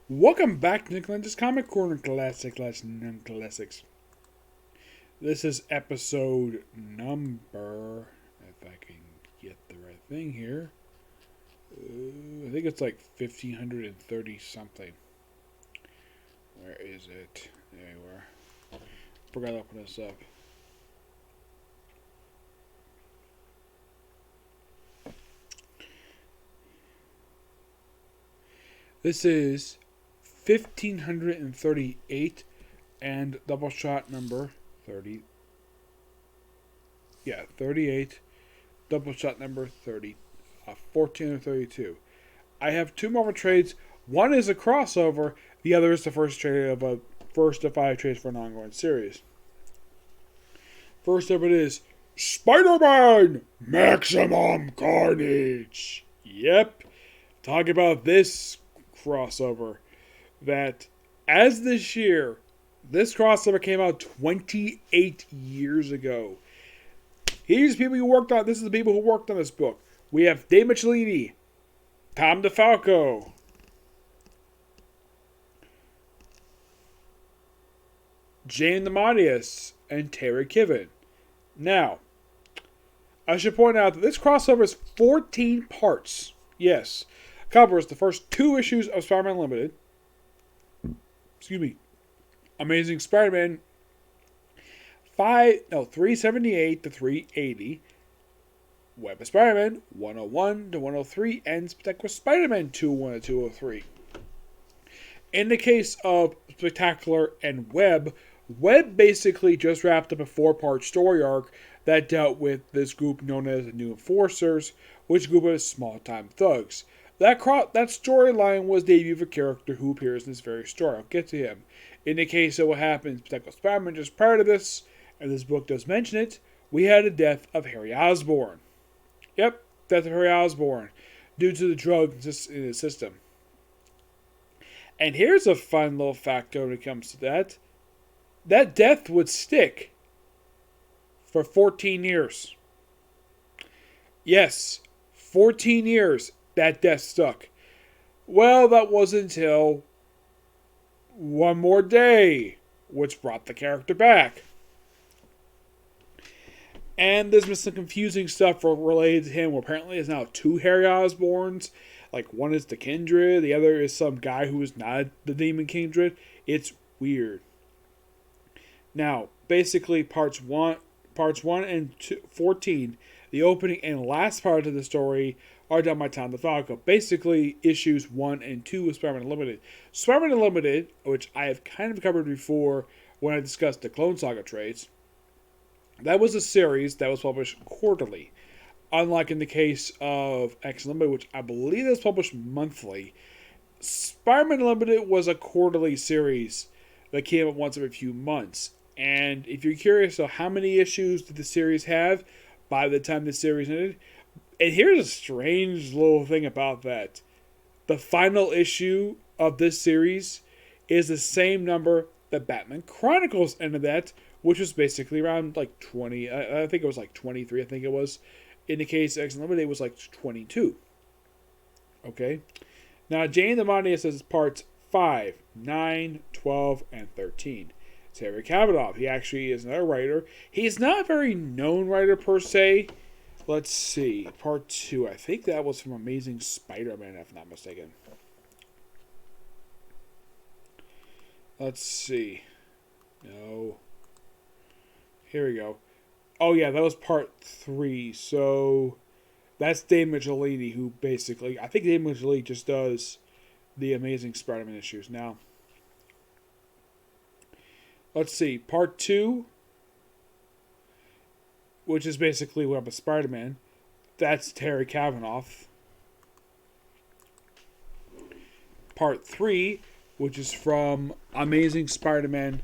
Welcome back to Nick Lenz's Comic Corner Classic Non-Classics. This is episode number, if I can get the right thing here, I think it's like 1530 something. Where is it? There you are. Forgot to open this up. This is 1538 and Doubleshot number 30. Yeah, 38. Doubleshot number 30. 14 or 32. I have two more trades. One is a crossover. The other is the first trade of a first of 5 trades for an ongoing series. First up it is Spider-Man Maximum Carnage. Yep. Talk about this crossover. That as this year, this crossover came out 28 years ago. These people who worked on this is the people who worked on this book. We have Dave Michelini, Tom DeFalco, Jane DeMatteis, and Terry Kiven. Now, I should point out that this crossover is 14 parts. Yes, covers the first 2 issues of Spider-Man Limited. Amazing Spider-Man 378 to 380. Web of Spider-Man 101 to 103, and Spectacular Spider-Man 201 to 203. In the case of Spectacular and Web basically just wrapped up a 4-part story arc that dealt with this group known as the New Enforcers, which group is small-time thugs. That storyline was the debut of a character who appears in this very story. I'll get to him. In the case of what happened in Spectacular Spider-Man just prior to this, and this book does mention it, we had the death of Harry Osborn. Yep, death of Harry Osborn, due to the drugs in his system. And here's a fun little factor when it comes to that. That death would stick for 14 years. Yes, 14 years that death stuck. Well, that wasn't until One More Day, which brought the character back. And there's been some confusing stuff related to him, where apparently there's now 2 Harry Osborns. Like, one is the Kindred, the other is some guy who is not the Demon Kindred. It's weird. Now, basically, parts 1 and 14, the opening and last part of the story, are done by Tom DeFalco. Basically, issues 1 and 2 of Spider-Man Unlimited. Spider-Man Unlimited, which I have kind of covered before when I discussed the Clone Saga trades, that was a series that was published quarterly. Unlike in the case of X Unlimited, which I believe is published monthly, Spider-Man Unlimited was a quarterly series that came out once every few months. And if you're curious of how many issues did the series have by the time the series ended, and here's a strange little thing about that. The final issue of this series is the same number that Batman Chronicles ended at, which was basically around like 20. I think it was like 23, I think it was. In the case of X Unlimited, it was like 22. Okay? Now, Jane DeMatteis says parts 5, 9, 12, and 13. Terry Kavanaugh, he actually is another writer. He's not a very known writer per se. Let's see. Part 2. I think that was from Amazing Spider-Man, if I'm not mistaken. Let's see. No. Here we go. Oh, yeah, that was part 3. So, that's Dave Michelini, who basically... I think Dave Michelini just does the Amazing Spider-Man issues. Now, let's see. Part 2, which is basically Web of Spider-Man. That's Terry Kavanaugh. Part 3, which is from Amazing Spider-Man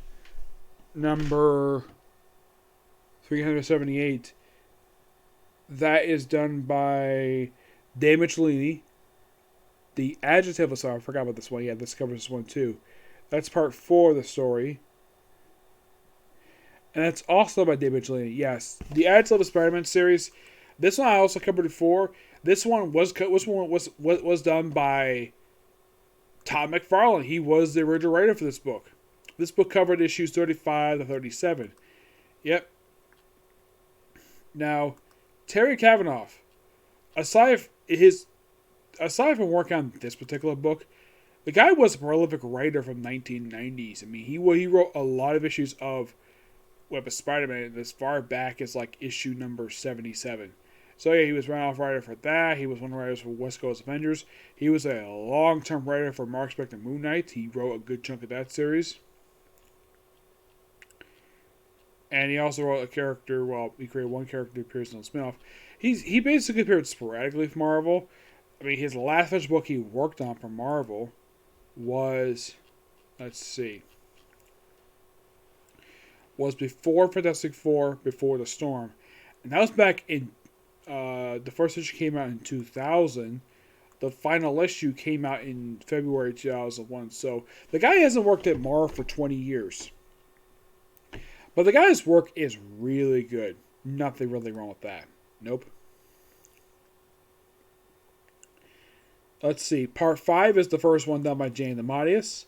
number 378. That is done by Dave Michelini. The Adjective, sorry, I forgot about this one. Yeah, this covers this one too. That's part 4 of the story. And that's also by Dave Michelini. Yes, the Adjective of Spider-Man series. This one I also covered before. This one was done by Todd McFarlane, he was the original writer for this book. This book covered issues 35 to 37. Yep. Now, Terry Kavanagh, aside from working on this particular book, the guy was a prolific writer from 1990s. I mean, he wrote a lot of issues of Web of Spider-Man as far back as like issue number 77. So yeah, he was runoff writer for that. He was one of the writers for West Coast Avengers. He was a long-term writer for Mark Spector Moon Knight. He wrote a good chunk of that series. And he also wrote a character, well, he created one character that appears in the spinoff. He basically appeared sporadically for Marvel. I mean, his last finished book he worked on for Marvel was, was before Fantastic Four, Before the Storm. And that was back in, the first issue came out in 2000. The final issue came out in February 2001. So the guy hasn't worked at Marvel for 20 years. But the guy's work is really good. Nothing really wrong with that. Nope. Let's see. Part 5 is the first one done by Jane DeMatteis.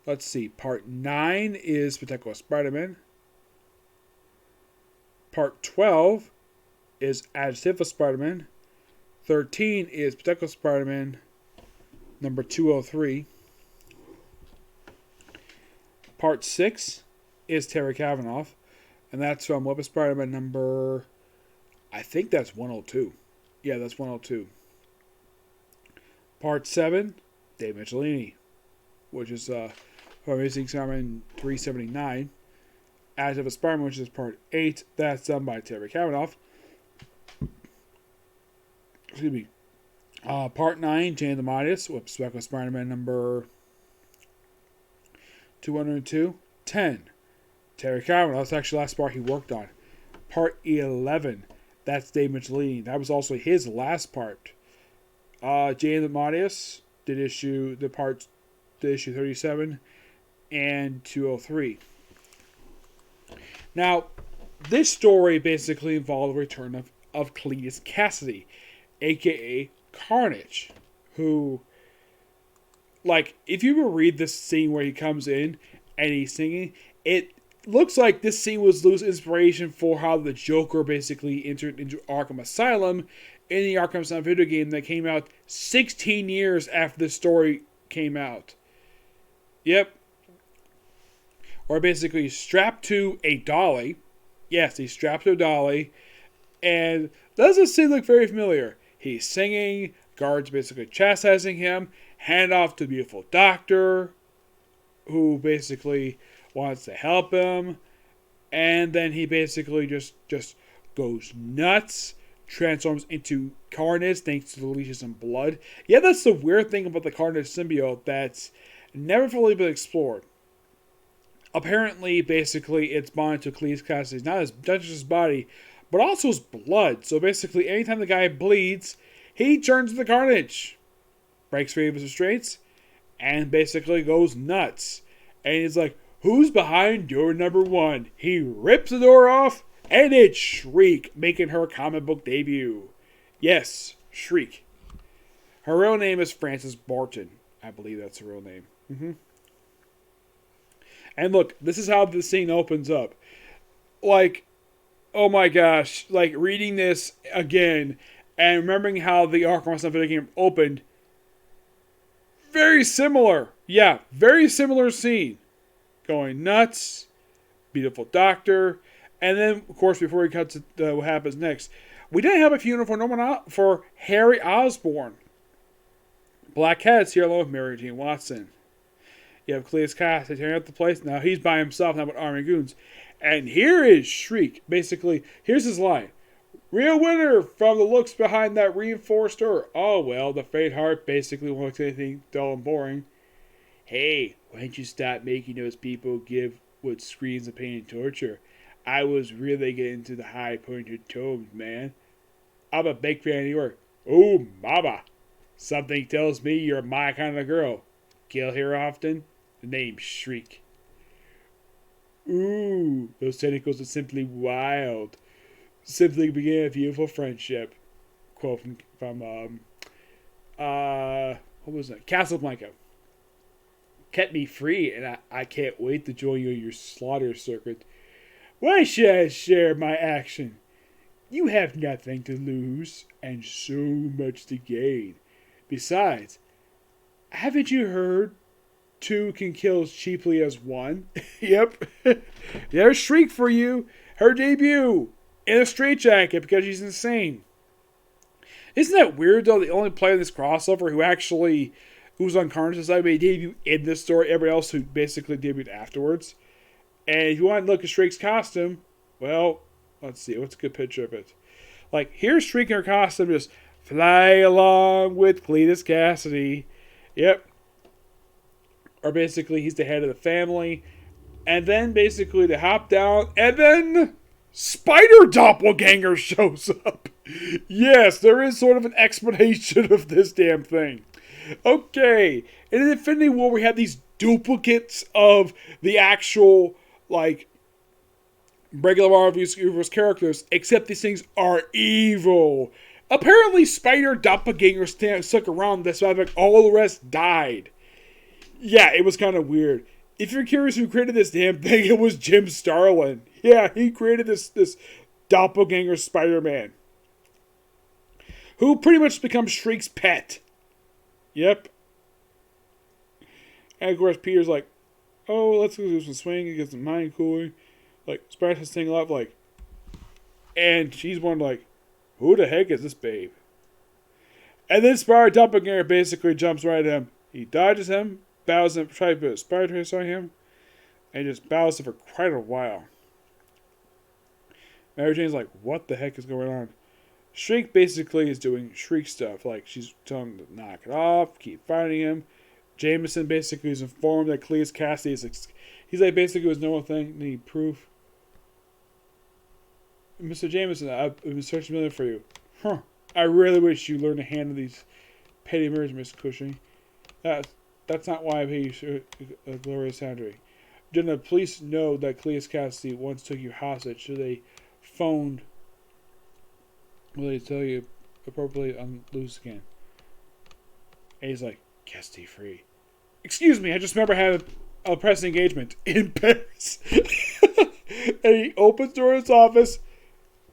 Let's see. Part 9 is Spectacular Spider-Man. Part 12 is Adjective of Spider-Man. 13 is Spectacular Spider-Man number 203. Part 6 is Terry Kavanagh. And that's from Web of Spider-Man number, I think that's 102. Yeah, that's 102. Part 7, Dave Michelini, which is from Amazing Spider-Man 379. Adjective of Spider-Man, which is Part 8, that's done by Terry Kavanagh. Excuse me. Part 9, Jane DeMatteis, with Spectacular Spider-Man number 202. 10, Terry Kavanagh, that's actually the last part he worked on. Part 11, that's Dave Michelini. That was also his last part. Jane DeMatteis did issue 37 and 203. Now, this story basically involved the return of Cletus Cassidy, aka Carnage, who, like, if you ever read this scene where he comes in and he's singing, it looks like this scene was loose inspiration for how the Joker basically entered into Arkham Asylum in the Arkham Asylum video game that came out 16 years after this story came out. Yep. Or basically strapped to a dolly. Yes, he's strapped to a dolly. And doesn't seem look very familiar. He's singing, guards basically chastising him, hand off to the beautiful doctor, who basically wants to help him. And then he basically just goes nuts. Transforms into Carnage thanks to the leashes and blood. Yeah, that's the weird thing about the Carnage symbiote that's never fully been explored. Apparently, basically, it's bonded to Cletus Cassidy, not just his body, but also his blood. So basically, anytime the guy bleeds, he turns into Carnage. Breaks free of his restraints, and basically goes nuts. And he's like, who's behind door number 1? He rips the door off, and it's Shriek, making her comic book debut. Yes, Shriek. Her real name is Frances Barton. I believe that's her real name. And look, this is how the scene opens up. Like, oh my gosh. Like, reading this again and remembering how the Arkham Asylum video game opened. Very similar. Yeah, very similar scene. Going nuts. Beautiful doctor. And then, of course, before we cut to what happens next, we didn't have a funeral for Harry Osborn. Black Cat's here along with Mary Jane Watson. You have Cletus Cassidy tearing up the place. Now he's by himself, not with army goons. And here is Shriek. Basically, here's his line. Real winner from the looks behind that reinforced door. Oh, well, the faint heart basically won't look anything dull and boring. Hey, why don't you stop making those people give with screams of pain and torture? I was really getting into the high-pointed tones, man. I'm a big fan of your... Oh, mama. Something tells me you're my kind of girl. Kill here often? The name's Shriek. Ooh, those tentacles are simply wild. Simply began a beautiful friendship. Quote from what was that? Casablanca. kept me free, and I can't wait to join you in your slaughter circuit. Why should I share my action? You have nothing to lose, and so much to gain. Besides, haven't you heard two can kill as cheaply as one? Yep. There's Shriek for you. Her debut in a straitjacket because she's insane. Isn't that weird, though? The only player in this crossover who's on Carnage's side made a debut in this story. Everybody else who basically debuted afterwards. And if you want to look at Shriek's costume, well, let's see. What's a good picture of it? Like, here's Shriek in her costume, just fly along with Cletus Cassidy. Yep. Or basically, he's the head of the family. And then, basically, they hop down, and then Spider-Doppanger shows up. Yes, there is sort of an explanation of this damn thing. Okay, in Infinity War, we had these duplicates of the actual, like, regular Marvel Universe characters, except these things are evil. Apparently, Spider-Doppanger stuck around this, but all the rest died. Yeah, it was kind of weird. If you're curious who created this damn thing, it was Jim Starlin. Yeah, he created this Doppelganger Spider-Man, who pretty much becomes Shriek's pet. Yep. And of course, Peter's like, oh, let's go do some swinging, get some mind cooling. Like, Spider has thing up, like, and she's one like, who the heck is this babe? And then Spider-Doppanger basically jumps right at him. He dodges him, bows him, tries to put a spider trace on him, and just bows him for quite a while. Mary Jane's like, what the heck is going on? Shriek basically is doing Shriek stuff. Like, she's telling him to knock it off, keep fighting him. Jameson basically is informed that Cletus Cassidy is... He's like, basically, it was no thing. Need proof. Mr. Jameson, I've been searching million for you. Huh. I really wish you learned to handle these petty murders, Mr. Cushing. That's not why I pay you a glorious salary. Didn't the police know that Cletus Cassidy once took you hostage, so they phoned... Will they tell you appropriately on loose again? And he's like, Cassidy free. Excuse me, I just remember having a press engagement in Paris. And he opens the door of his office,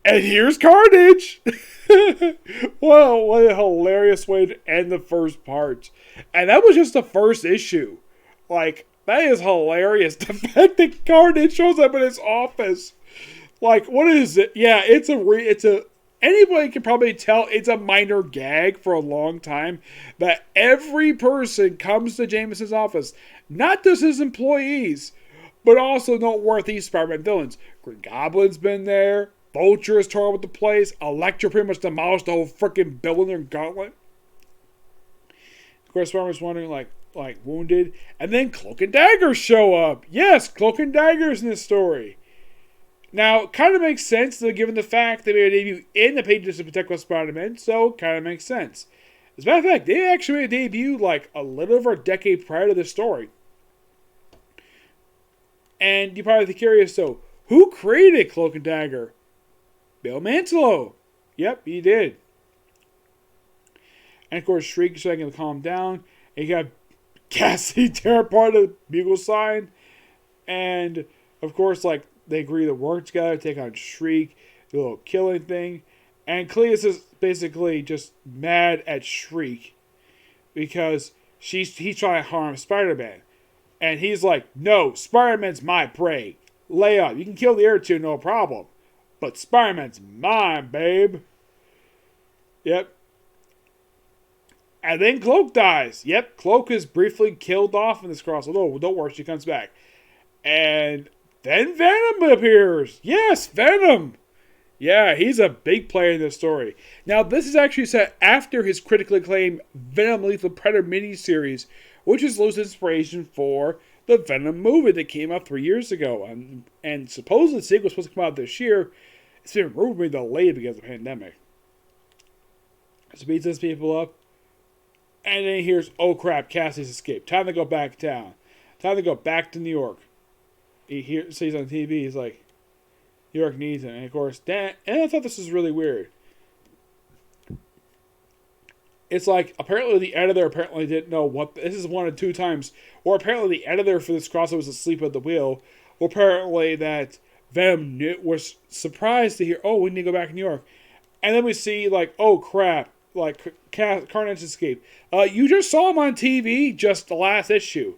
and here's Carnage! Wow, what a hilarious way to end the first part. And that was just the first issue. Like, that is hilarious. The fact that Carnage shows up in his office. Like, what is it? Yeah, it's a anybody can probably tell it's a minor gag for a long time that every person comes to Jameson's office, not just his employees, but also noteworthy Spider-Man villains. Green Goblin's been there. Vulture has torn with the place. Elektra pretty much demolished the whole freaking building in Gauntlet. Of course, Spider-Man's wondering, like wounded. And then Cloak and Dagger show up. Yes, Cloak and Dagger's in this story. Now, it kind of makes sense, though, given the fact they made a debut in the pages of Protect Spider-Man, so it kind of makes sense. As a matter of fact, they actually made a debut like a little over a decade prior to this story. And you're probably curious, so, who created Cloak and Dagger? Bill Mantlo. Yep, he did. And of course, Shriek is trying to calm down. And you got Cassidy tear apart the bugle sign. And, of course, like, they agree to work together, take on Shriek, do a little killing thing. And Cletus is basically just mad at Shriek because he's trying to harm Spider-Man. And he's like, no, Spider-Man's my prey. Lay off. You can kill the other two, no problem. But Spider-Man's mine, babe. Yep. And then Cloak dies. Yep, Cloak is briefly killed off in this crossover. Oh, don't worry, she comes back. And then Venom appears. Yes, Venom. Yeah, he's a big player in this story. Now, this is actually set after his critically acclaimed Venom Lethal Predator miniseries, which is loose inspiration for the Venom movie that came out 3 years ago. And supposedly the sequel was supposed to come out this year. It's been rumored delayed because of the pandemic. So beats those people up. And then here's, oh crap, Cassie's escaped. Time to go back town. Time to go back to New York. He sees on TV, he's like, New York needs him. And of course, and I thought this was really weird. It's like, apparently the editor apparently didn't know what, this is one of two times, or apparently the editor for this crossover was asleep at the wheel, or apparently that Venom was surprised to hear, oh, we need to go back to New York. And then we see, like, oh crap, like, Carnage escaped. You just saw him on TV, just the last issue.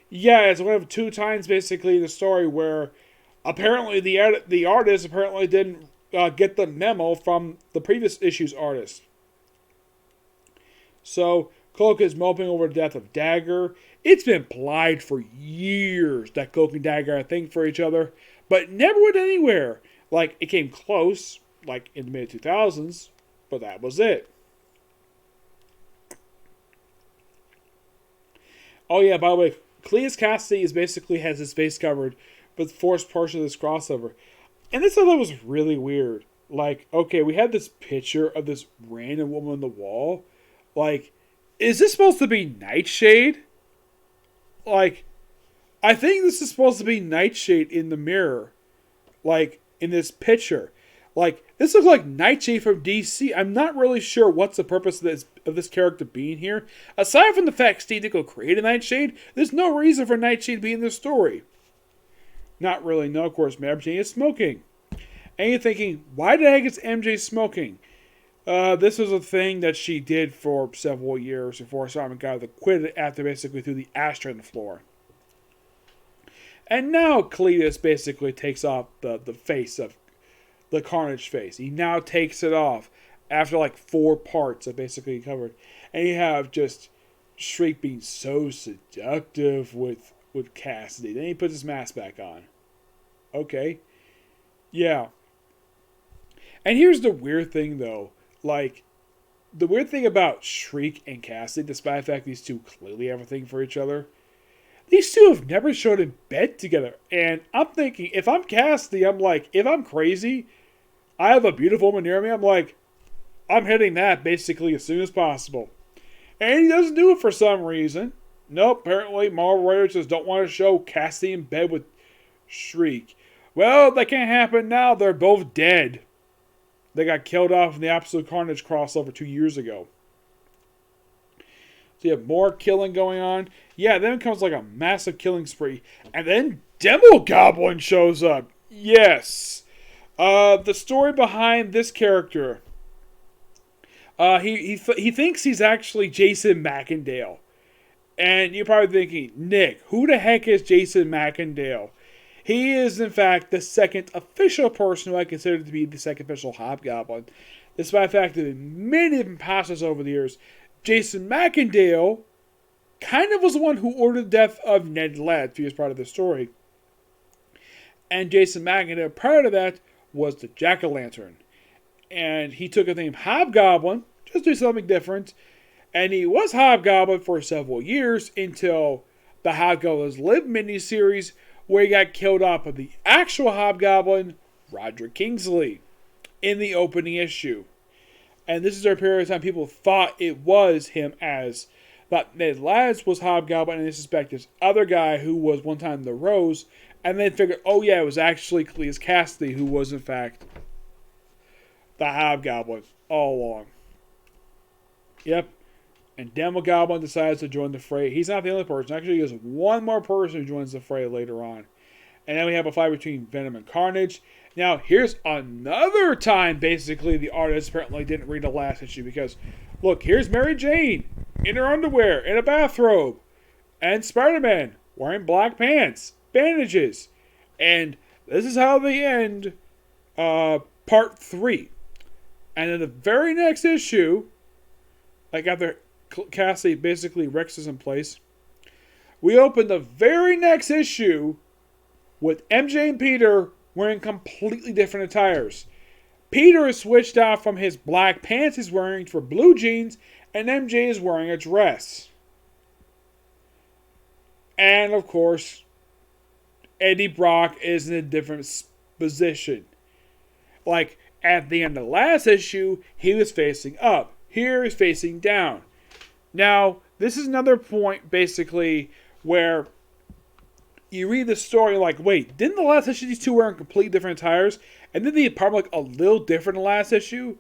Yeah, it's one of two times, basically, in the story where apparently the artist apparently didn't get the memo from the previous issue's artist. So, Cloak is moping over the death of Dagger. It's been implied for years that Cloak and Dagger are a thing for each other, but never went anywhere. Like, it came close, like in the mid-2000s, but that was it. Oh yeah, by the way, Cletus Cassidy basically has his face covered with the first portion of this crossover. And this I thought was really weird. Like, okay, we had this picture of this random woman on the wall. Like, is this supposed to be Nightshade? Like, I think this is supposed to be Nightshade in the mirror. Like, in this picture. Like, this looks like Nightshade from DC. I'm not really sure what's the purpose of this character being here. Aside from the fact Steve Ditko created Nightshade, there's no reason for Nightshade to be in this story. Not really, no, of course, MJ is smoking. And you're thinking, why the heck is MJ smoking? This was a thing that she did for several years before Simon got to quit it after basically threw the ashtray on the floor. And now Cletus basically takes off the face of the Carnage face. He now takes it off after like 4 parts of basically covered. And you have just Shriek being so seductive with Cassidy. Then he puts his mask back on. Okay. Yeah. And here's the weird thing though. Like, the weird thing about Shriek and Cassidy, despite the fact these two clearly have a thing for each other, these two have never showed in bed together. And I'm thinking, if I'm Cassidy, I'm like, if I'm crazy, I have a beautiful woman near me, I'm like, I'm hitting that basically as soon as possible. And he doesn't do it for some reason. Nope, apparently Marvel writers just don't want to show Cassidy in bed with Shriek. Well, that can't happen now. They're both dead. They got killed off in the Absolute Carnage crossover 2 years ago. So you have more killing going on. Yeah, then it comes like a massive killing spree. And then Demogoblin shows up. Yes. The story behind this character. He thinks he's actually Jason Macendale. And you're probably thinking, Nick, who the heck is Jason Macendale? He is, in fact, the second official person who I consider to be the second official Hobgoblin. Despite the fact that in many different passes over the years, Jason Macendale kind of was the one who ordered the death of Ned Leeds. He was part of the story. And Jason Macendale, prior to that, was the Jack-o'-lantern. And he took a name Hobgoblin, just to do something different. And he was Hobgoblin for several years until the Hobgoblin's Live miniseries, where he got killed off by the actual Hobgoblin, Roderick Kingsley, in the opening issue. And this is a period of time people thought it was him as thought Ned Leeds was Hobgoblin, and they suspect this other guy who was one time the Rose, and then figured, oh yeah, it was actually Cletus Cassidy who was in fact the Hobgoblin all along. Yep. And Demogoblin decides to join the fray. He's not the only person. Actually, there's one more person who joins the fray later on. And then we have a fight between Venom and Carnage. Now, here's another time, basically, the artist apparently didn't read the last issue. Because, look, here's Mary Jane in her underwear, in a bathrobe. And Spider-Man wearing black pants, bandages. And this is how they end part 3. And in the very next issue, like after Cassidy basically wrecks us in place, we open the very next issue with MJ and Peter wearing completely different attires. Peter is switched out from his black pants he's wearing for blue jeans, and MJ is wearing a dress. And of course, Eddie Brock is in a different position. Like at the end of the last issue, he was facing up. Here he's facing down. Now, this is another point, basically, where you read the story like, wait, didn't the last issue these two wearing completely different attires? And then the apartment look a little different in the last issue?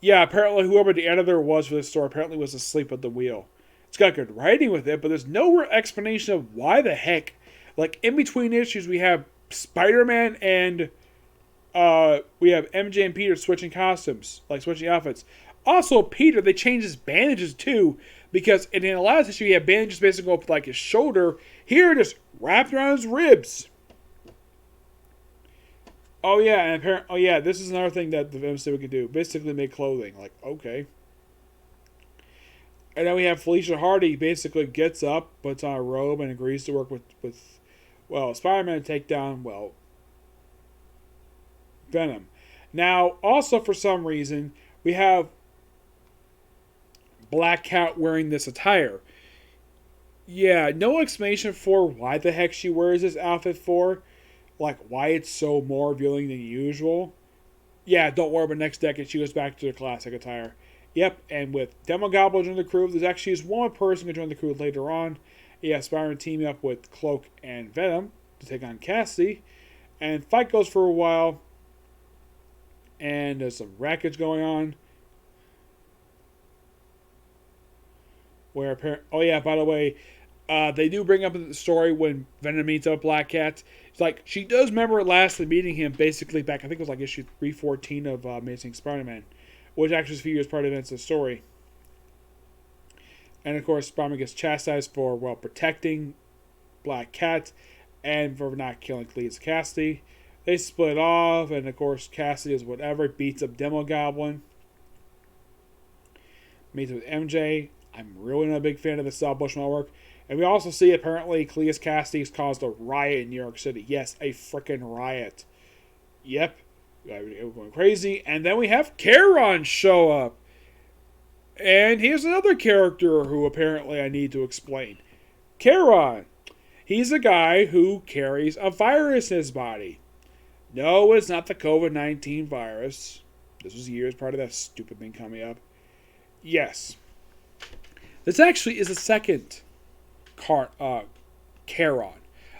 Yeah, apparently whoever the editor was for this story apparently was asleep at the wheel. It's got good writing with it, but there's no real explanation of why the heck. Like, in between issues, we have Spider-Man and we have MJ and Peter switching costumes, like switching outfits. Also, Peter, they changed his bandages too, because in the last issue, he had bandages basically up like his shoulder. Here, just wrapped around his ribs. Oh yeah, and this is another thing that the MCU could do. Basically, make clothing. Like, okay. And then we have Felicia Hardy basically gets up, puts on a robe, and agrees to work with Spider-Man to take down, Venom. Now, also for some reason, we have Black Cat wearing this attire. Yeah, no explanation for why the heck she wears this outfit for. Like, why it's so more revealing than usual. Yeah, don't worry, but next decade she goes back to the classic attire. Yep, and with Demogoblin joining the crew, there's actually just one person who join the crew later on. Yeah, Spider-Man teaming up with Cloak and Venom to take on Cassidy. And fight goes for a while. And there's some wreckage going on. Where by the way, they do bring up the story when Venom meets up with Black Cat. It's like, she does remember lastly meeting him basically back, I think it was like issue 314 of Amazing Spider-Man, which actually figures part of the story. And of course, Spider-Man gets chastised for, protecting Black Cat and for not killing Cletus Cassidy. They split off, and of course, Cassidy is whatever, beats up Demogoblin. Meets with MJ. I'm really not a big fan of the Sal Bushnell work. And we also see, apparently, Cletus Cassidy's caused a riot in New York City. Yes, a frickin' riot. Yep. We're going crazy. And then we have Charon show up. And here's another character who apparently I need to explain. Charon. He's a guy who carries a virus in his body. No, it's not the COVID-19 virus. This was years prior to that stupid thing coming up. Yes. This actually is a second Charon.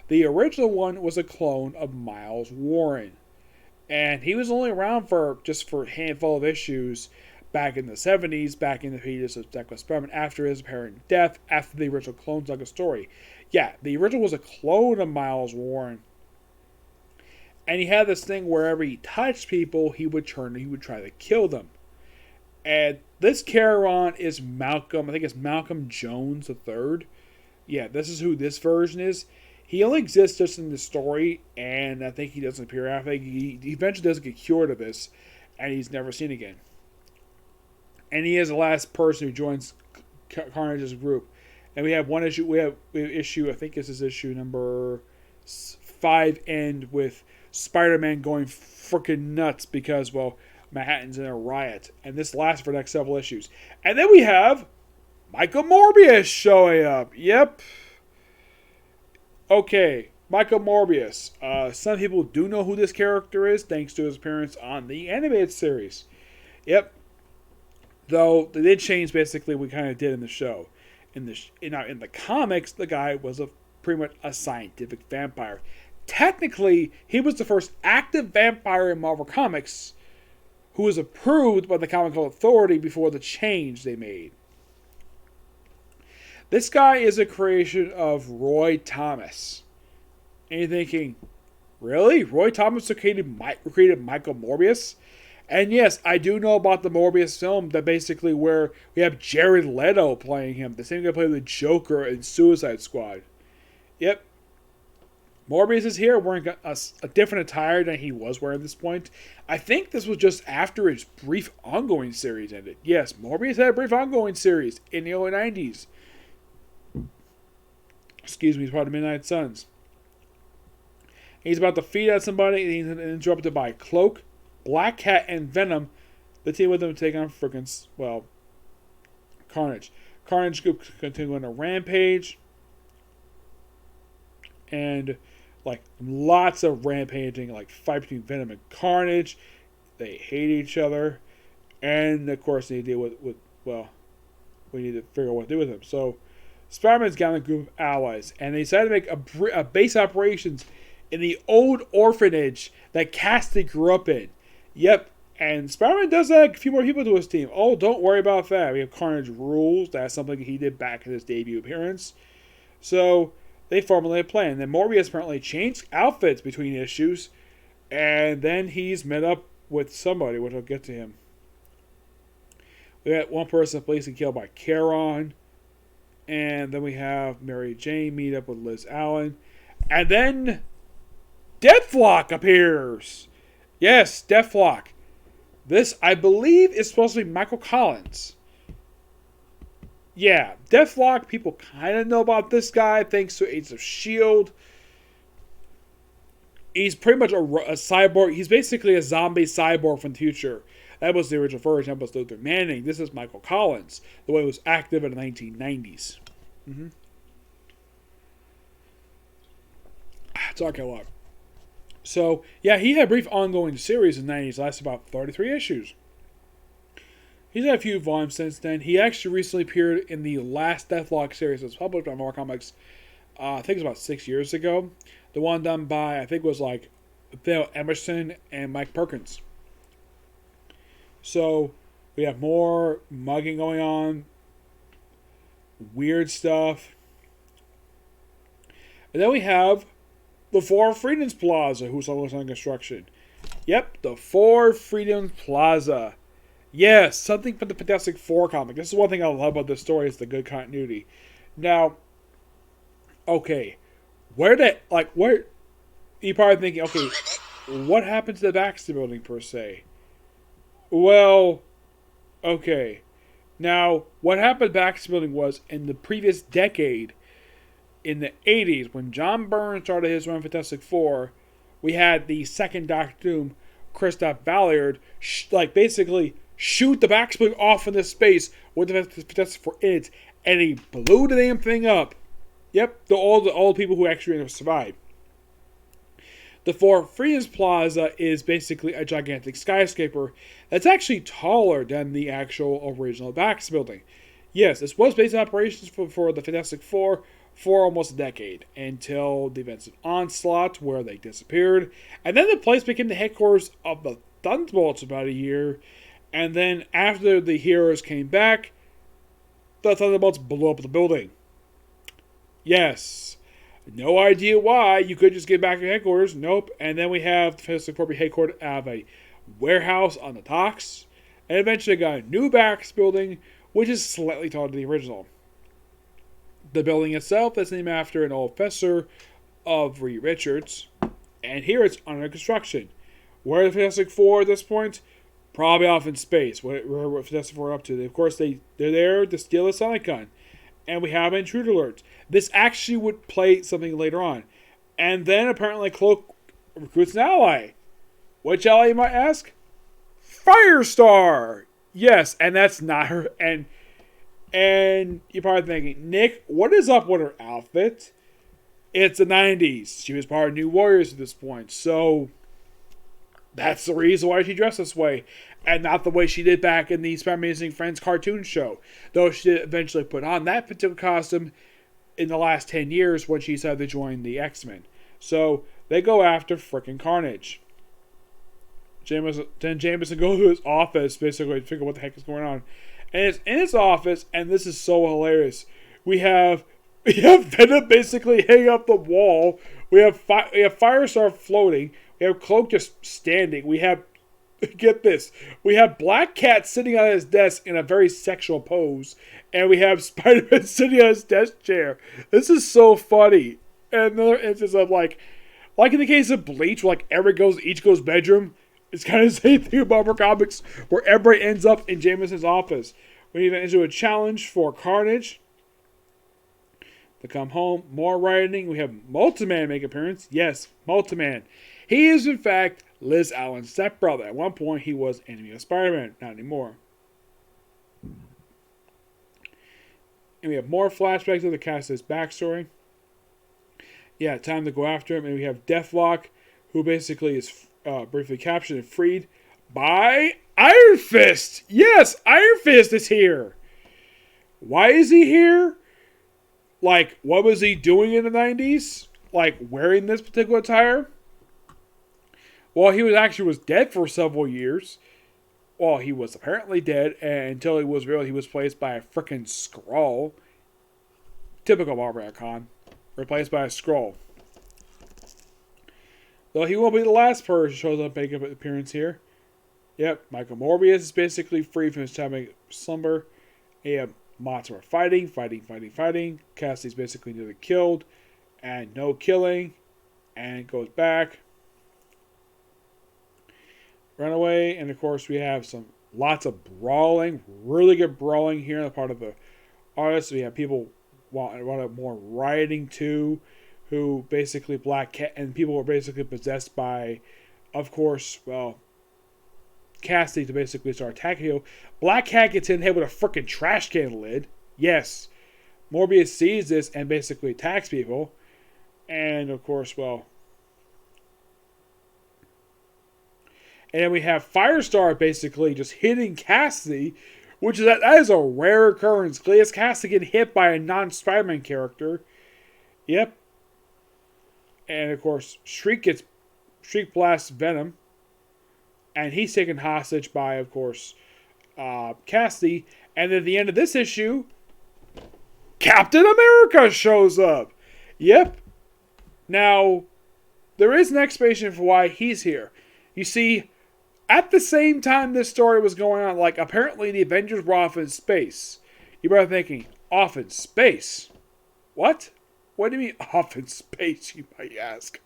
The original one was a clone of Miles Warren. And he was only around for a handful of issues back in the 70s, back in the pages of Deck Spider-Man, after his apparent death, after the original Clone Saga story. Yeah, the original was a clone of Miles Warren. And he had this thing wherever he touched people, he would try to kill them. And this Charon is Malcolm, I think it's Malcolm Jones III. Yeah, this is who this version is. He only exists just in the story, and I think he doesn't appear after. He eventually doesn't get cured of this, and he's never seen again. And he is the last person who joins Carnage's group. And we have one issue, we have issue, I think this is issue number 5, end with Spider-Man going freaking nuts because, Manhattan's in a riot. And this lasts for the next several issues. And then we have Michael Morbius showing up. Yep. Okay, Michael Morbius. Some people do know who this character is, thanks to his appearance on the animated series. Yep. Though, they did change basically what we kind of did in the show. In the comics, the guy was pretty much a scientific vampire. Technically, he was the first active vampire in Marvel Comics who was approved by the Comical Authority before the change they made. This guy is a creation of Roy Thomas. And you're thinking, really? Roy Thomas created Michael Morbius? And yes, I do know about the Morbius film that basically where we have Jared Leto playing him. The same guy played the Joker in Suicide Squad. Yep. Morbius is here wearing a different attire than he was wearing at this point. I think this was just after his brief ongoing series ended. Yes, Morbius had a brief ongoing series in the early 90s. Excuse me, he's part of Midnight Suns. He's about to feed at somebody, and he's interrupted by Cloak, Black Cat, and Venom. The team with him to take on Carnage. Carnage continue on a rampage. And, lots of rampaging, fight between Venom and Carnage. They hate each other. And, of course, they deal with we need to figure out what to do with him. So, Spider-Man's got a group of allies. And they decided to make a base operations in the old orphanage that Cassidy grew up in. Yep. And Spider-Man does add a few more people to his team. Oh, don't worry about that. We have Carnage rules. That's something he did back in his debut appearance. So they formulate a plan. Then Morbius apparently changed outfits between issues. And then he's met up with somebody, which I'll get to him. We got one person police killed by Charon. And then we have Mary Jane meet up with Liz Allen. And then Deathlock appears. Yes, Deathlock. This, I believe, is supposed to be Michael Collins. Yeah, Deathlock, people kind of know about this guy thanks to Agents of S.H.I.E.L.D. He's pretty much a cyborg. He's basically a zombie cyborg from the future. That was the original version. That was Luther Manning. This is Michael Collins, the one who was active in the 1990s. Talking a lot. So, yeah, he had a brief ongoing series in the 90s, lasted about 33 issues. He's had a few volumes since then. He actually recently appeared in the last Deathlock series that was published by Marvel Comics, I think it was about 6 years ago. The one done by, I think it was like Phil Emerson and Mike Perkins. So, we have more mugging going on, weird stuff. And then we have the Four Freedoms Plaza, who's almost under construction. Yep, the Four Freedoms Plaza. Yes, something from the Fantastic Four comic. This is one thing I love about this story, is the good continuity. Now, okay, where you're probably thinking, okay, what happened to the Baxter Building per se? Well, okay. Now, what happened to the Baxter Building was, in the previous decade, in the 80s, when John Byrne started his run Fantastic Four, we had the second Doctor Doom, Christoph Ballard, basically shoot the Baxter Building off into space with the Fantastic Four in it, and he blew the damn thing up. Yep, all the people who actually survived. The Four Freedoms Plaza is basically a gigantic skyscraper that's actually taller than the actual original Baxter Building. Yes, this was based on operations for the Fantastic Four for almost a decade, until the events of Onslaught, where they disappeared, and then the place became the headquarters of the Thunderbolts about a year, and then after the heroes came back, the Thunderbolts blew up the building. Yes, no idea why. You could just get back to headquarters. Nope. And then we have the Fantastic Four headquarters out of a warehouse on the docks, and eventually got a new Baxter Building, which is slightly taller than the original. The building itself is named after an old professor of Reed Richards, and here it's under construction. Where are the Fantastic Four at this point? Probably off in space. What Fantastic Four are up to? Of course, they're there to steal a Sonic gun. And we have intruder alerts. This actually would play something later on. And then apparently Cloak recruits an ally. Which ally, you might ask? Firestar! Yes, and that's not her. And you're probably thinking, Nick, what is up with her outfit? It's the 90s. She was part of New Warriors at this point. So, that's the reason why she dressed this way. And not the way she did back in the Spider-Man Amazing Friends cartoon show. Though she did eventually put on that particular costume in the last 10 years when she decided to join the X-Men. So, they go after frickin' Carnage. Then Jameson goes to his office, basically, to figure out what the heck is going on. And it's in his office, and this is so hilarious. We have Venom basically hanging up the wall. We have Firestar floating. We have Cloak just standing. We have, get this, we have Black Cat sitting on his desk in a very sexual pose. And we have Spider-Man sitting on his desk chair. This is so funny. And another instance of like in the case of Bleach, where each goes bedroom. It's kind of the same thing about Marvel Comics, where everybody ends up in Jameson's office. We even issue a challenge for Carnage to come home. More writing. We have Multiman make appearance. Yes, Multiman. He is, in fact, Liz Allen's stepbrother. At one point, he was enemy of Spider-Man. Not anymore. And we have more flashbacks of the cast's backstory. Yeah, time to go after him. And we have Deathlock, who basically is briefly captured and freed by Iron Fist. Yes, Iron Fist is here. Why is he here? What was he doing in the 90s? Wearing this particular attire? Well, he was dead for several years. Well, he was apparently dead, and until he was real, he was replaced by a freaking Skrull. Typical Marvel icon. Replaced by a Skrull. Though he won't be the last person who shows up making an appearance here. Yep, Michael Morbius is basically free from his time of slumber. And Mots are fighting. Cassie's basically nearly killed. And no killing. And goes back. Runaway. And of course we have lots of brawling. Really good brawling here on the part of the artists. We have people want more rioting too. Who basically Black Cat. And people were basically possessed by, of course, well, Cassie to basically start attacking you. Black Cat gets in here with a freaking trash can lid. Yes. Morbius sees this and basically attacks people. And of course, well. And then we have Firestar basically just hitting Cassie, which is that is a rare occurrence. Cleus Cassie getting hit by a non-Spider-Man character. Yep. And of course, Shriek blasts Venom. And he's taken hostage by, of course, Cassidy. And at the end of this issue, Captain America shows up. Yep. Now, there is an explanation for why he's here. You see, at the same time this story was going on, like, apparently the Avengers were off in space. You might be thinking, off in space? What? What do you mean, off in space, you might ask?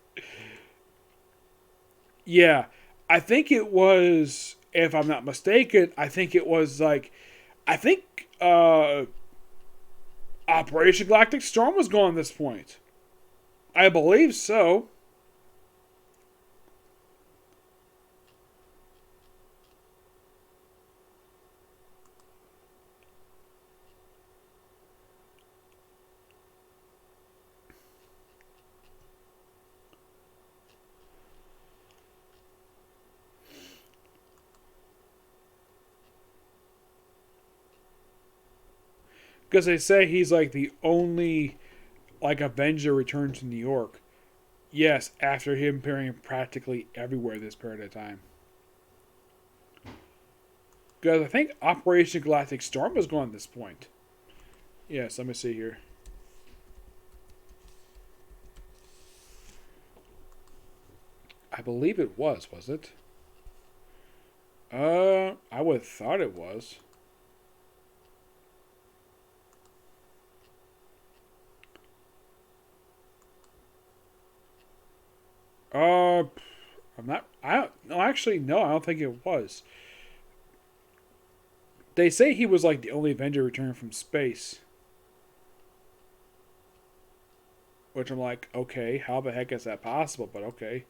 Yeah. I think it was, if I'm not mistaken, Operation Galactic Storm was going at this point. I believe so. Because they say he's like the only Avenger returned to New York. Yes, after him appearing practically everywhere this period of time. Because I think Operation Galactic Storm was going at this point. Yes, let me see here. I believe it was it? I would have thought it was. I don't think it was. They say he was like the only Avenger returned from space. Which I'm like, okay, how the heck is that possible? But okay.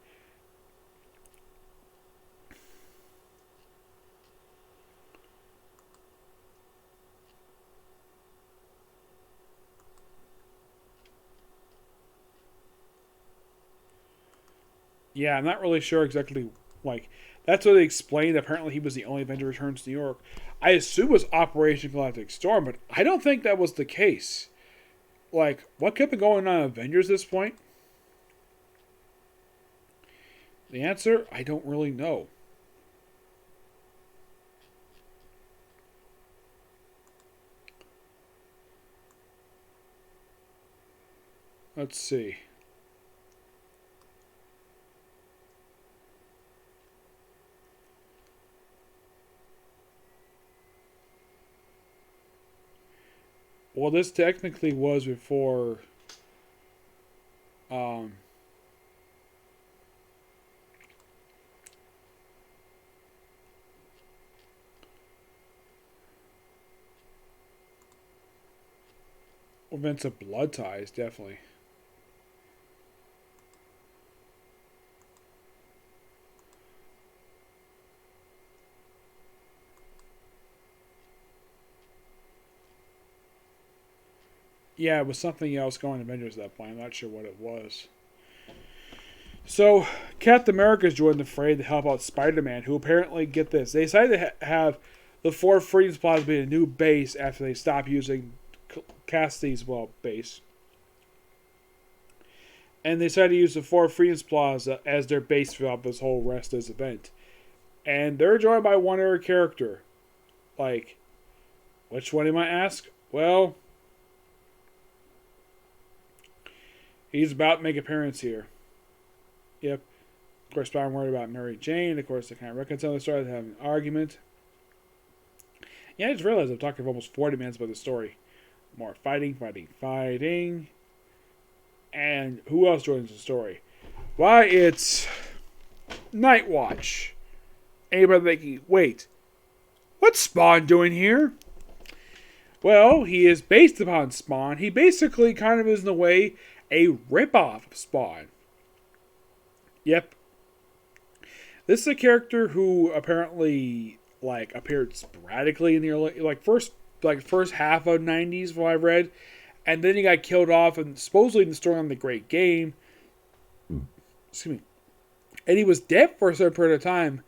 Yeah, I'm not really sure exactly, that's what they explained. Apparently he was the only Avenger returns to New York. I assume it was Operation Galactic Storm, but I don't think that was the case. What could have been going on in Avengers at this point? The answer, I don't really know. Let's see. Well, this technically was before events of Blood Ties, definitely. Yeah, it was something else going to Avengers at that point. I'm not sure what it was. So, Captain America's joined the fray to help out Spider-Man, who apparently, get this, they decided to have the Four Freedoms Plaza be a new base after they stopped using Cassidy's, base. And they decided to use the Four Freedoms Plaza as their base throughout this whole rest of this event. And they're joined by one other character. Like, which one, you might ask? Well, he's about to make an appearance here. Yep. Of course, I'm worried about Mary Jane. Of course, they kind of reconcile. They started having an argument. Yeah, I just realized I'm talking for almost 40 minutes about the story. More fighting. And who else joins the story? Why, it's Night Watch. Anybody thinking, wait, what's Spawn doing here? Well, he is based upon Spawn. He basically kind of is, in a way, a ripoff of Spawn. Yep. This is a character who apparently, like, appeared sporadically in the early, first half of the 90s, from what I've read. And then he got killed off, and supposedly in the story on The Great Game. Excuse me. And he was dead for a certain period of time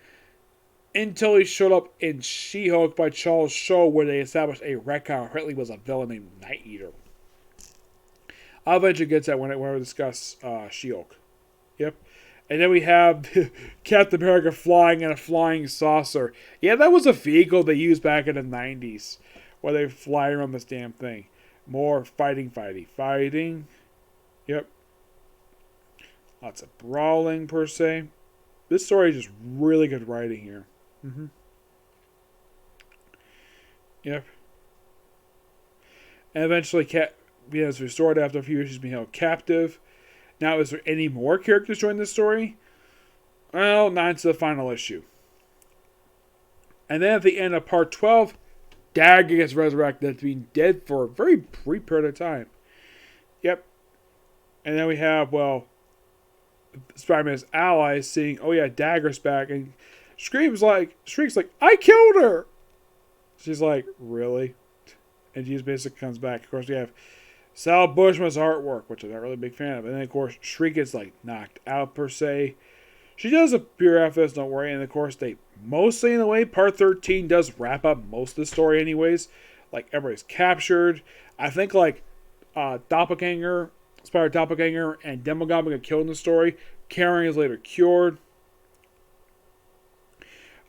until he showed up in She-Hulk by Charles Shaw, where they established a retcon. Apparently was a villain named Night Eater. I'll eventually get to that when we discuss She-Hulk. Yep. And then we have Captain America flying in a flying saucer. Yeah, that was a vehicle they used back in the 90s, where they fly around this damn thing. More fighting. Yep. Lots of brawling, per se. This story is just really good writing here. Yep. And eventually, is restored after a few issues being held captive. Now, is there any more characters joining this story? Well, not until the final issue. And then at the end of part 12, Dagger gets resurrected after being dead for a very brief period of time. Yep. And then we have, Spider-Man's allies seeing, oh yeah, Dagger's back, and Shriek's like, I killed her! She's like, really? And she just basically comes back. Of course, we have Sal Buscema's artwork, which I'm not really a big fan of. And then, of course, Shriek gets, knocked out, per se. She does appear after this, don't worry. And, of course, they mostly, in a way, part 13 does wrap up most of the story anyways. Everybody's captured. I think, Doppelganger, Spider-Doppanger, and Demogoblin get killed in the story. Karen is later cured.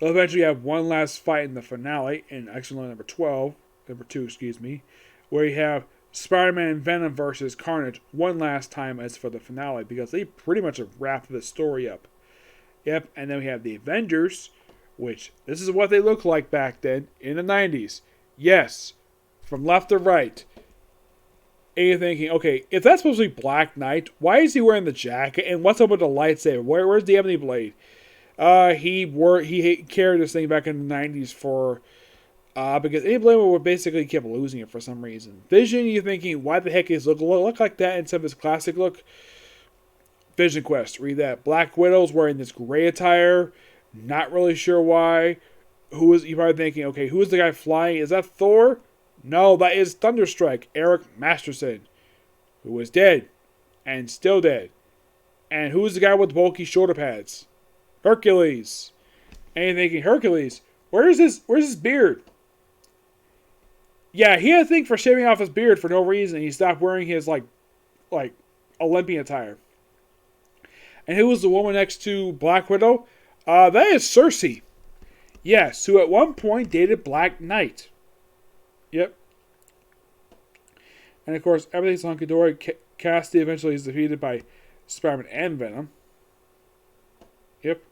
They'll eventually have one last fight in the finale, in X-Men number 2, where you have Spider-Man and Venom versus Carnage one last time as for the finale, because they pretty much have wrapped the story up. Yep, and then we have the Avengers, which this is what they looked like back then in the 90s. Yes, from left to right. And you're thinking, okay, if that's supposed to be Black Knight, why is he wearing the jacket? And what's up with the lightsaber? Where's the ebony blade? He carried this thing back in the 90s for because any blade would basically kept losing it for some reason. Vision, you're thinking, why the heck is look like that instead of his classic look? Vision Quest, read that. Black Widow's wearing this gray attire. Not really sure why. You're probably thinking, okay, who is the guy flying? Is that Thor? No, that is Thunderstrike, Eric Masterson, who was dead and still dead. And who is the guy with the bulky shoulder pads? Hercules. And you're thinking, Hercules, where's his beard? Yeah, he had a thing for shaving off his beard for no reason. He stopped wearing his Olympian attire. And who was the woman next to Black Widow? That is Cersei. Yes, who at one point dated Black Knight. Yep. And of course, everything's hunky-dory. Cassidy eventually is defeated by Spider-Man and Venom. Yep.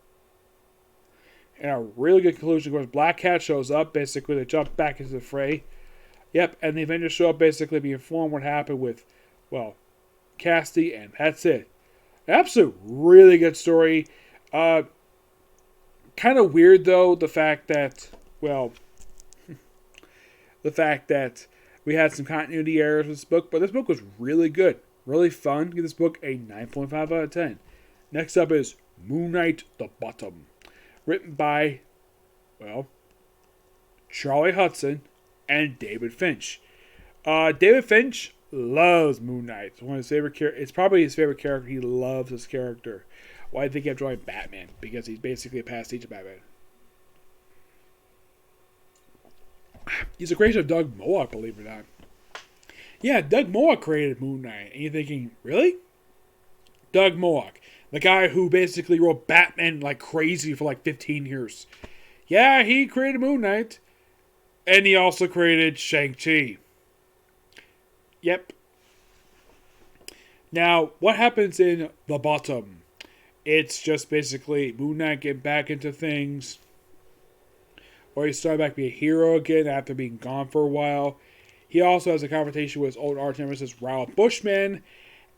And a really good conclusion, of course, Black Cat shows up. Basically, they jump back into the fray. Yep, and the Avengers show up, basically being informed what happened with, Cassidy, and that's it. Absolute really good story. Kind of weird, though, the fact that we had some continuity errors with this book, but this book was really good. Really fun. Give this book a 9.5 out of 10. Next up is Moon Knight the Bottom. Written by, Charlie Hudson and David Finch. David Finch loves Moon Knight. It's one of his favorite characters. It's probably his favorite character. He loves this character. Why do you think he kept drawing Batman? Because he's basically a pastiche of Batman. He's a creation of Doug Moak, believe it or not. Yeah, Doug Moak created Moon Knight. And you're thinking, really? Doug Moak. The guy who basically wrote Batman like crazy for 15 years. Yeah, he created Moon Knight. And he also created Shang-Chi. Yep. Now, what happens in The Bottom? It's just basically Moon Knight getting back into things. Or he started back to be a hero again after being gone for a while. He also has a confrontation with his old arch nemesis, Raoul Bushman.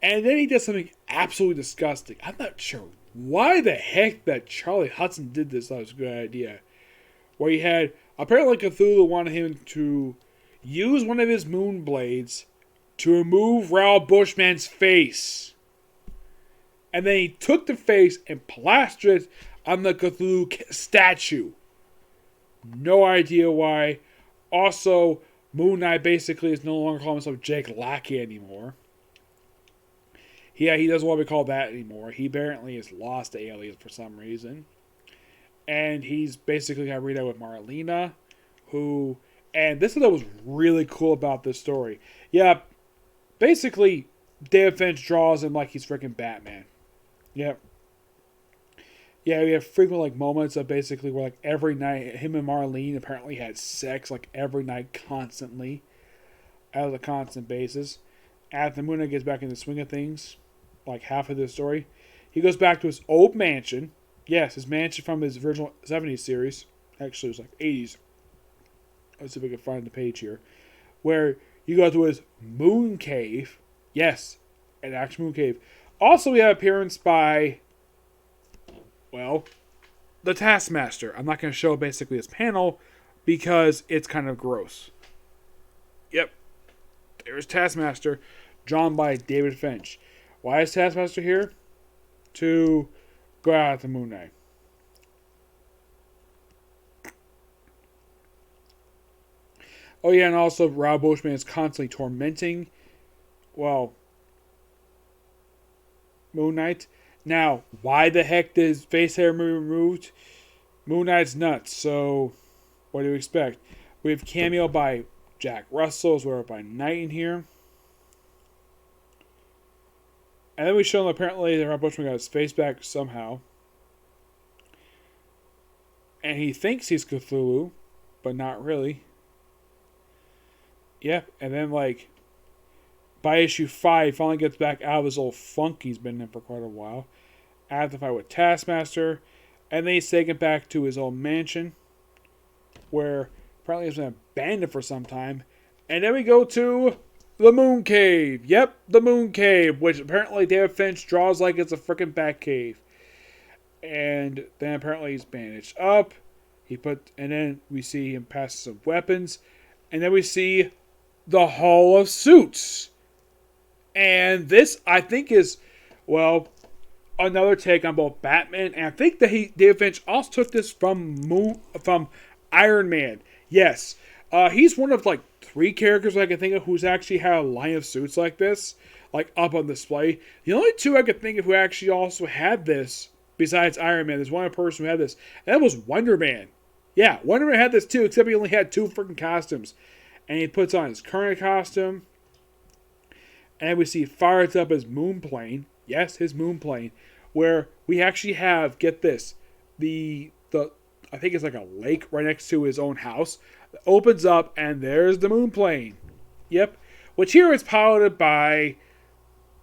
And then he does something absolutely disgusting. I'm not sure why the heck that Charlie Hudson did this. That was a good idea. Where he had, apparently Cthulhu wanted him to use one of his moon blades to remove Raoul Bushman's face. And then he took the face and plastered it on the Cthulhu statue. No idea why. Also, Moon Knight basically is no longer calling himself Jake Lackey anymore. Yeah, he doesn't want to be called that anymore. He apparently has lost the alias for some reason. And he's basically got to read out with Marlena, who... And this is what was really cool about this story. Yeah, basically, David Finch draws him like he's freaking Batman. Yep. Yeah, we have frequent like moments of basically where like every night him and Marlene apparently had sex like every night constantly, as a constant basis. After Moon Knight gets back in the swing of things, like half of the story, he goes back to his old mansion. Yes, his mansion from his original 70s series. Actually, it was like 80s. Let's see if we can find the page here. Where you go to his moon cave. Yes, an actual moon cave. Also, we have appearance by, well, the Taskmaster. I'm not going to show basically this panel because it's kind of gross. Yep. There's Taskmaster, drawn by David Finch. Why is Taskmaster here? To go out at the Moon Knight. Oh yeah, and also Raoul Bushman is constantly tormenting, well, Moon Knight. Now, why the heck did his face hair be removed? Moon Knight's nuts, so what do you expect? We have cameo by Jack Russell, as well as by Knight in here. And then we show him apparently that Raoul Bushman got his face back somehow. And he thinks he's Cthulhu, but not really. Yep, and then like by issue 5, he finally gets back out of his old funk he's been in for quite a while. After the fight with Taskmaster, and then he's taken back to his old mansion, where apparently he's been abandoned for some time. And then we go to the Moon Cave. Yep, the Moon Cave, which apparently David Finch draws like it's a freaking bat cave. And then apparently he's bandaged up. And then we see him pass some weapons. And then we see the Hall of Suits. And this, I think, is, well, another take on both Batman. And I think that David Finch also took this from Iron Man. Yes. He's one of, like, 3 characters I can think of who's actually had a line of suits like this, like, up on display. The only 2 I could think of who actually also had this, besides Iron Man, there's one person who had this, and that was Wonder Man. Yeah, Wonder Man had this too, except he only had 2 freaking costumes. And he puts on his current costume, and we see fires up his moon plane. Yes, his moon plane, where we actually have, get this, the I think it's like a lake right next to his own house. It opens up, and there's the moon plane. Yep. Which here is piloted by,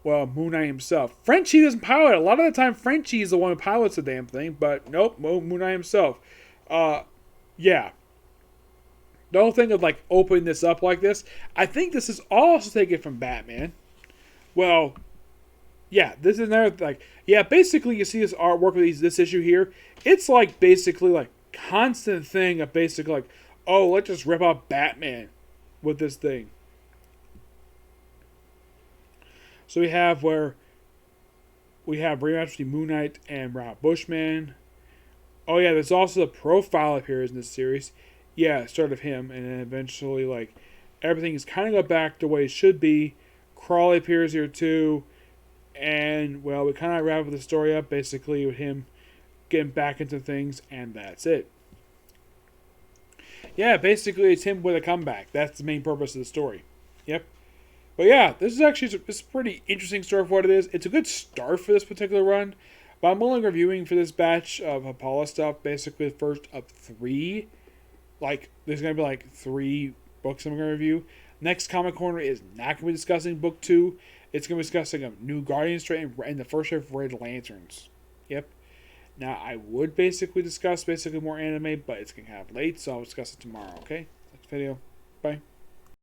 well, Moon Knight himself. Frenchie doesn't pilot it. A lot of the time, Frenchie is the one who pilots the damn thing, but nope, Moon Knight himself. Yeah. Don't think of, like, opening this up like this. I think this is also taken from Batman. Well, yeah, this is another, like, yeah, basically you see this artwork with this issue here. It's, like, basically, like, constant thing of basically, like, oh, let's just rip off Batman with this thing. So we have rematch between Moon Knight and Raoul Bushman. Oh yeah, there's also the profile appears in this series. Yeah, start of him, and then eventually, like, everything is kind of got back to the way it should be. Crawley appears here too, and, well, we kind of wrap the story up, basically, with him getting back into things, and that's it. Yeah, basically, it's him with a comeback. That's the main purpose of the story. Yep. But yeah, this is actually a pretty interesting story for what it is. It's a good start for this particular run. But I'm only reviewing for this batch of Apollo stuff, basically the first of 3. Like, there's going to be like 3 books I'm going to review. Next Comic Corner is not going to be discussing book 2. It's going to be discussing a new Guardian Straight and the first of Red Lanterns. Yep. Now, I would basically discuss more anime, but it's going to have late, so I'll discuss it tomorrow, okay? Next video. Bye.